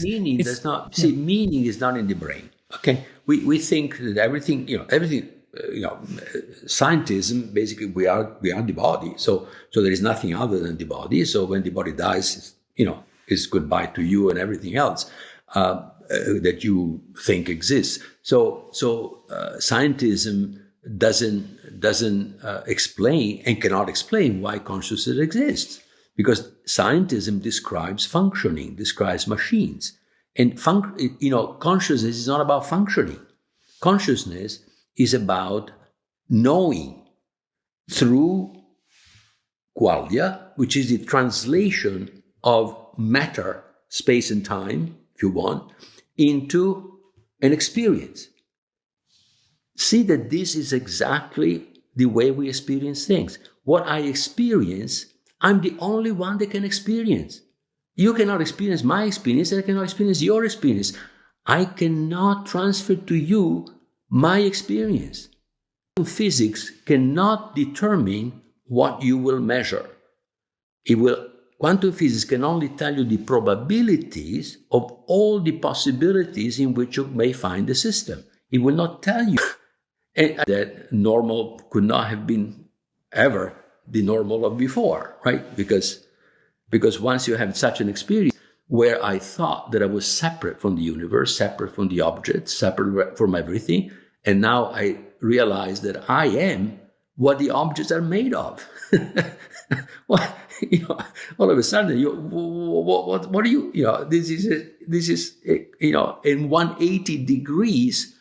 Meaning does not see. Meaning is not in the brain. Okay, we think that everything, scientism basically we are the body. So there is nothing other than the body. So when the body dies, it's goodbye to you and everything else that you think exists. So scientism doesn't explain and cannot explain why consciousness exists, because scientism describes functioning, describes machines. And consciousness is not about functioning. Consciousness is about knowing through qualia, which is the translation of matter, space and time, if you want, into an experience. See that this is exactly the way we experience things. What I experience, I'm the only one that can experience. You cannot experience my experience, and I cannot experience your experience. I cannot transfer to you my experience. Physics cannot determine what you will measure. Quantum physics can only tell you the probabilities of all the possibilities in which you may find the system. It will not tell you that normal could not have been ever the normal of before, right? Because once you have such an experience where I thought that I was separate from the universe, separate from the objects, separate from everything, and now I realize that I am what the objects are made of. Well, all of a sudden, what are you? This is in 180 degrees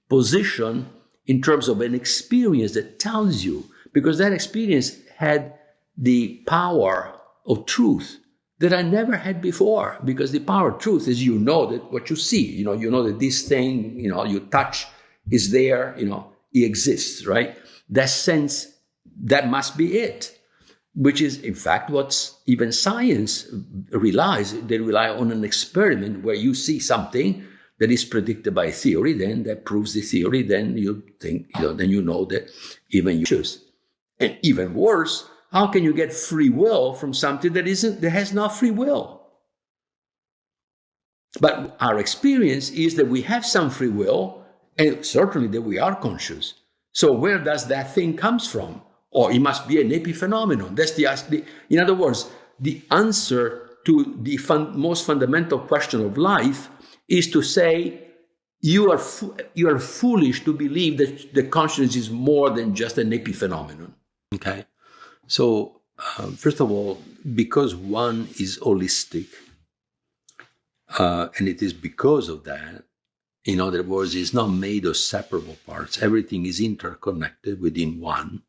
position in terms of an experience that tells you, because that experience had the power of truth that I never had before. Because the power of truth is, that what you see, you know that this thing, you touch is there, it exists, right? That sense, that must be it, which is in fact what even science relies. They rely on an experiment where you see something that is predicted by theory, then that proves the theory, then you think, then you know that even you choose. And even worse, how can you get free will from something that has not free will? But our experience is that we have some free will, and certainly that we are conscious. So where does that thing comes from? Or it must be an epiphenomenon. That's in other words, the answer to the most fundamental question of life is to say, you are foolish to believe that the consciousness is more than just an epiphenomenon. Okay, so first of all, because one is holistic, and it is because of that, in other words, it's not made of separable parts. Everything is interconnected within one.